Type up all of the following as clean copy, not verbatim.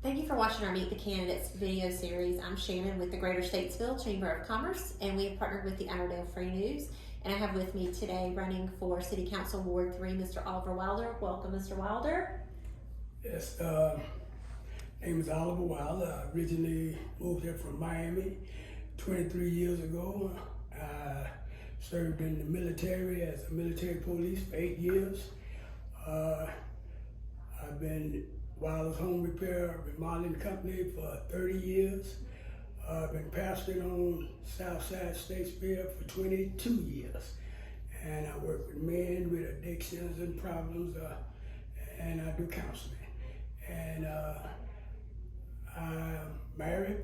Thank you for watching our Meet the Candidates video series. I'm Shannon with the Greater Statesville Chamber of Commerce, and we have partnered with the Iredell Free News. And I have with me today, running for City Council Ward 3, Mr. Oliver Wilder. Welcome, Mr. Wilder. Yes, name is Oliver Wilder. I originally moved here from Miami 23 years ago. I served in the military as a military police for 8 years. I've been Wilder's Home Repair Remodeling Company for 30 years. I've been pastoring on Southside Statesville for 22 years. And I work with men with addictions and problems, and I do counseling. And I'm married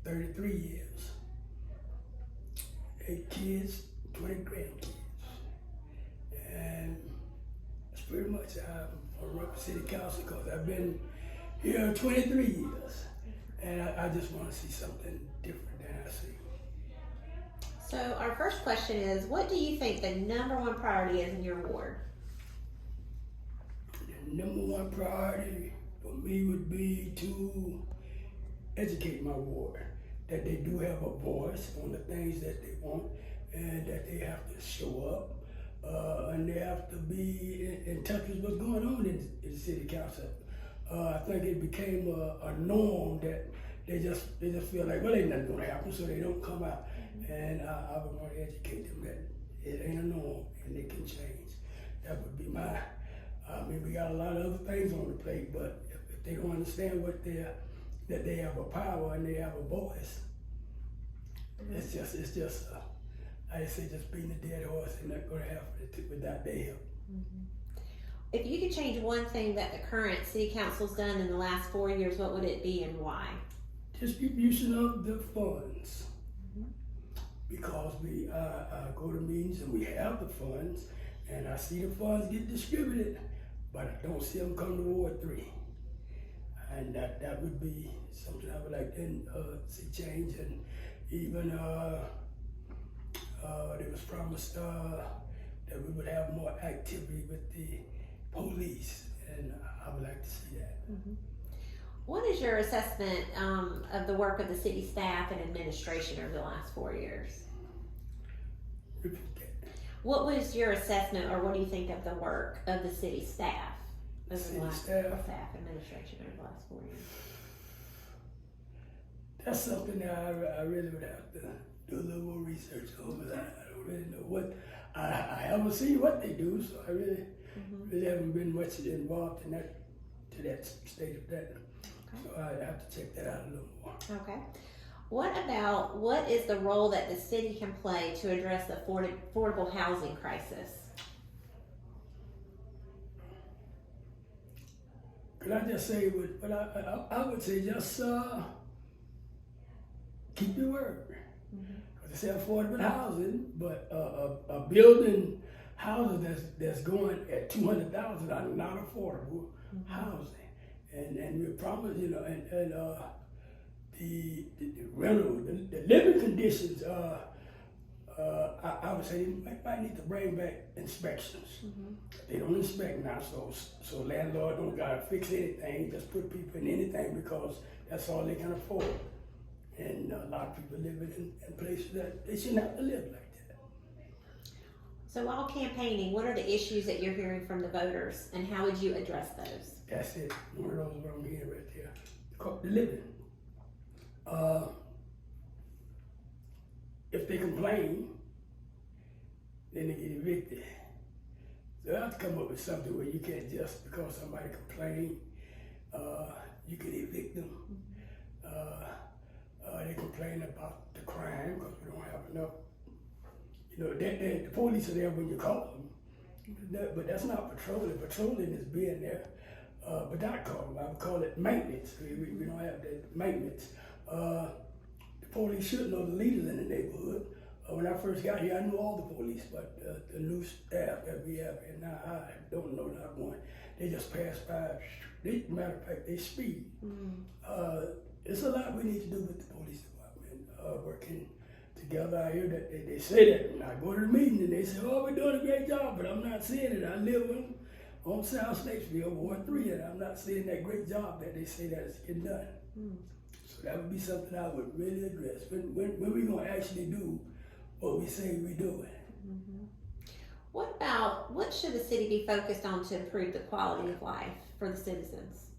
33 years, 8 kids, 20 grandkids. And that's pretty much I run for City Council because I've been here 23 years. And I just want to see something different than I see. So our first question is, what do you think the #1 priority is in your ward? The #1 priority for me would be to educate my ward, that they do have a voice on the things that they want, and that they have to show up, and they have to be in touch with what's going on in the city council. I think it became a norm that they just feel like, well, ain't nothing gonna happen, so they don't come out. And I would want to educate them that it ain't a norm and it can change. That would be my. I mean, we got a lot of other things on the plate, but if they don't understand that they have a power and they have a voice, it's just I say just beating a dead horse and not gonna happen without their help. If you could change one thing that the current City Council's done in the last 4 years, what would it be and why? Distribution of the funds. Because I go to meetings and we have the funds, and I see the funds get distributed, but I don't see them come to Ward 3. And that would be something I would like to see change. And even it was promised that we would have more activity with the police, and I would like to see that. What is your assessment of the work of the city staff and administration over the last 4 years? Repeat that. What was your assessment, or what do you think of the work of the city staff over City the last staff? administration over the last 4 years? That's something that I really would have to do a little more research on. I don't really know what I haven't seen what they do, so I really haven't been much involved in that to that state of that. So I have to check that out a little more. Okay. What is the role that the city can play to address the affordable housing crisis? Could I just say what I would say, just keep your word. Because they say affordable housing, but a building houses that's going at $200,000 are not affordable housing. And we promise, and the rental, the living conditions, I would say they might need to bring back inspections. They don't inspect now, so landlord don't gotta fix anything, just put people in anything because that's all they can afford. And a lot of people living in places that they shouldn't have to live like that. So while campaigning, what are the issues that you're hearing from the voters, and how would you address those? That's it. One of those what I'm hearing right there. The living. If they complain, then they get evicted. So I have to come up with something where you can't just because somebody complain, you can evict them. They complain about the crime because we don't have enough. The police are there when you call them, but that's not patrolling. Patrolling is being there. But not call them. I would call it maintenance. We don't have that maintenance. The police should know the leaders in the neighborhood. When I first got here, I knew all the police, but the new staff that we have here now, I don't know not one. They just pass by. Matter of fact, they speed. It's a lot we need to do with the police department, working together. I hear that they say that, and I go to the meeting and they say, oh, we're doing a great job, but I'm not seeing it. I live on South Statesville, Ward 3, and I'm not seeing that great job that they say that it's getting done. So that would be something I would really address. When we gonna actually do what we say we're doing? What should the city be focused on to improve the quality of life for the citizens?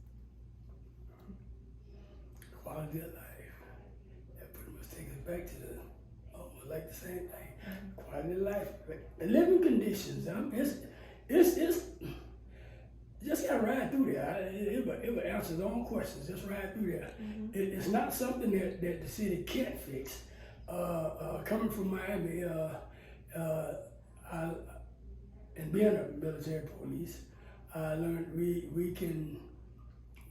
Quality of life. That pretty much takes us back to almost like the same thing. Quality of life, the living conditions. It's just gotta ride through there. It will answer its own questions. Just ride through there. It's not something that the city can't fix. Coming from Miami, and being a military police, I learned we can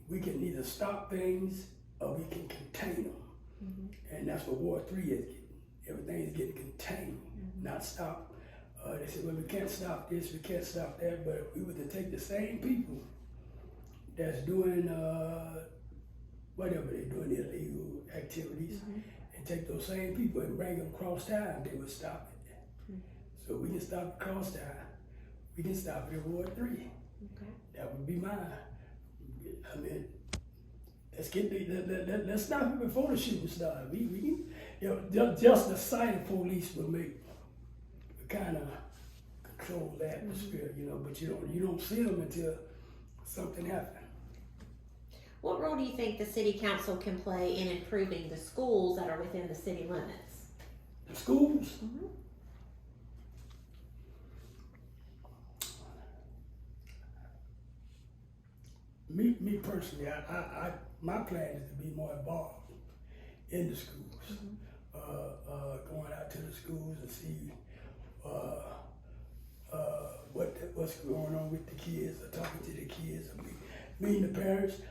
either stop things or we can contain them, and that's what Ward 3 is getting. Everything is getting contained, not stopped. They said, well, we can't stop this, we can't stop that, but if we were to take the same people that's doing whatever they're doing, illegal activities, and take those same people and bring them across town, they would stop it. So we can stop it across town. We can stop it at Ward 3. Okay. That would be mine. I mean, let's stop it before the shooting started. We just the sight of police will kind of control the atmosphere, but you don't see them until something happens. What role do you think the city council can play in improving the schools that are within the city limits? The schools? Me personally, my plan is to be more involved in the schools, going out to the schools and see what's going on with the kids, or talking to the kids, or meeting the parents.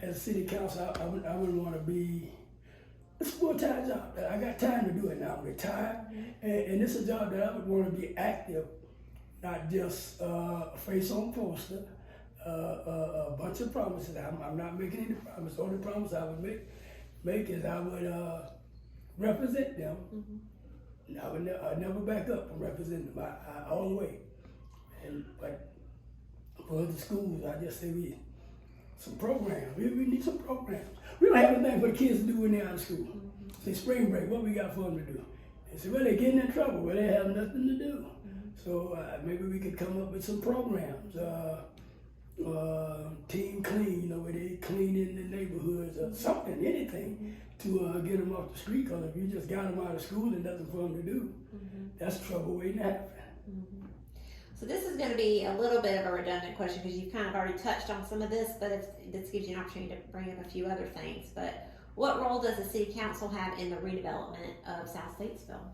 As city council, I wouldn't want to be. It's a full-time job. I got time to do it now. I'm retired, and it's a job that I would want to be active, not just a face-on poster. A bunch of promises. I'm not making any promises. The only promise I would make is I would represent them. I would never back up from representing them. I all the way. And like for the schools, I just say we need some programs. We need some programs. We don't have anything for the kids to do when they're out of school. Say spring break, what we got for them to do? They say, well, they're getting in trouble. Well, they have nothing to do. So maybe we could come up with some programs. Team clean, where they clean in the neighborhoods or something, anything to get them off the street. Because if you just got them out of school and nothing for them to do, that's trouble waiting to happen. So this is going to be a little bit of a redundant question because you've kind of already touched on some of this, but this gives you an opportunity to bring up a few other things. But what role does the city council have in the redevelopment of South Statesville?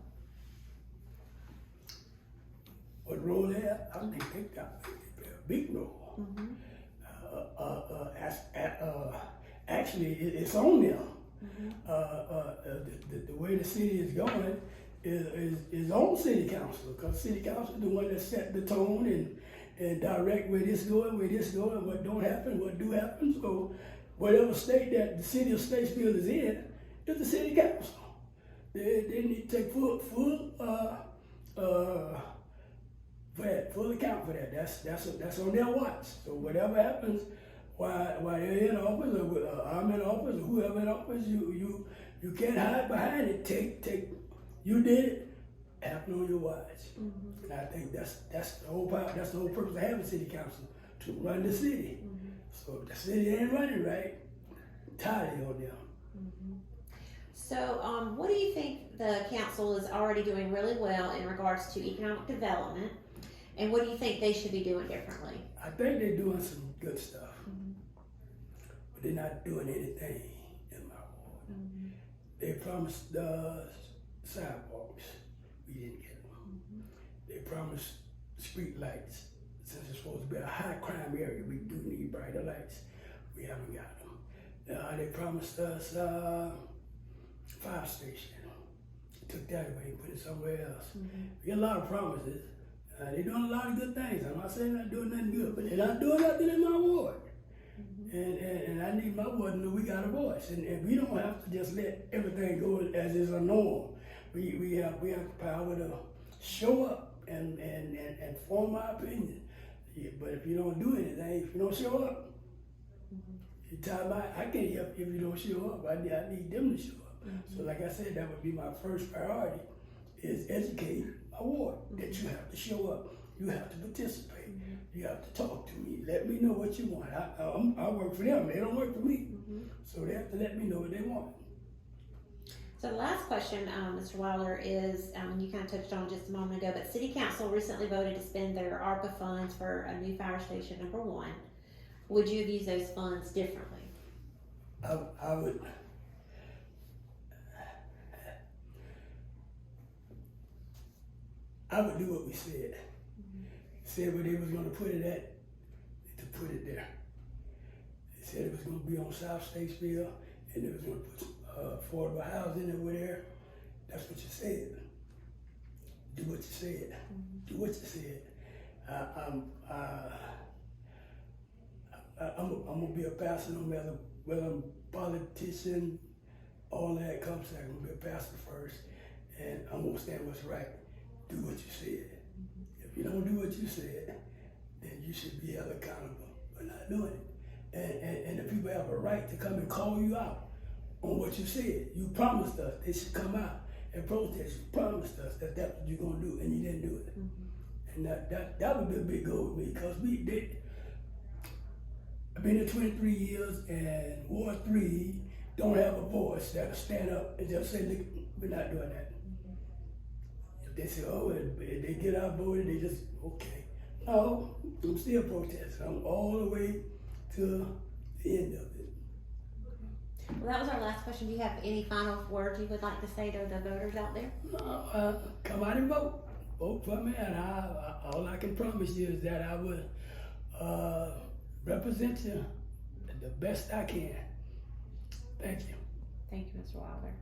What role they have? I think they play a big role. Actually, it's on them. The way the city is going is on city council, because city council is the one that set the tone and direct where this going, what don't happen, what do happen. So whatever state that the city of Statesville is in, is the city council. They need to take full account for that. That's on their watch. So whatever happens while they're in office, or I'm in office, or whoever in office, you can't hide behind it. Take you did it, happen on your watch. And I think that's the whole power, that's the whole purpose of having city council, to run the city. So if the city ain't running right, tired on them. So what do you think the council is already doing really well in regards to economic development? And what do you think they should be doing differently? I think they're doing some good stuff, but they're not doing anything in my ward. They promised sidewalks, we didn't get them. They promised street lights, since it's supposed to be a high crime area, we do need brighter lights. We haven't got them. They promised us fire station. Took that away and put it somewhere else. We got a lot of promises. They're doing a lot of good things. I'm not saying they're not doing nothing good, but they're not doing nothing in my ward. And I need my ward to know we got a voice. And we don't have to just let everything go as is a norm. We have the power to show up and form my opinion. Yeah, but if you don't do anything, if you don't show up, you time I can't help you if you don't show up. I need them to show up. So like I said, that would be my first priority, is educate my ward, that you have to show up. You have to participate. You have to talk to me. Let me know what you want. I work for them. They don't work for me. So they have to let me know what they want. So the last question, Mr. Wilder, is, you kind of touched on just a moment ago, but City Council recently voted to spend their ARPA funds for a new fire station number 1. Would you have used those funds differently? I would. I would do what we said. Said where they was going to put it at, to put it there. They said it was going to be on South Statesville, and they was going to put affordable housing over there. That's what you said. Do what you said. Do what you said. I'm gonna be a pastor no matter whether I'm a politician, all that comes second. I'm gonna be a pastor first, and I'm gonna stand what's right. Do what you said. If you don't do what you said, then you should be held accountable for not doing it. And the people have a right to come and call you out on what you said. You promised us they should come out and protest. You promised us that that's what you're gonna do, and you didn't do it. And that would be a big goal with me, because I've been here 23 years, and Ward 3 don't have a voice that'll stand up and just say, look, we're not doing that. If they say, oh, if they get outvoted, they just, okay. No, I'm still protesting. I'm all the way to the end of it. Well, that was our last question. Do you have any final words you would like to say to the voters out there? No, come out and vote. Vote for me, and all I can promise you is that I will represent you the best I can. Thank you. Thank you, Mr. Wilder.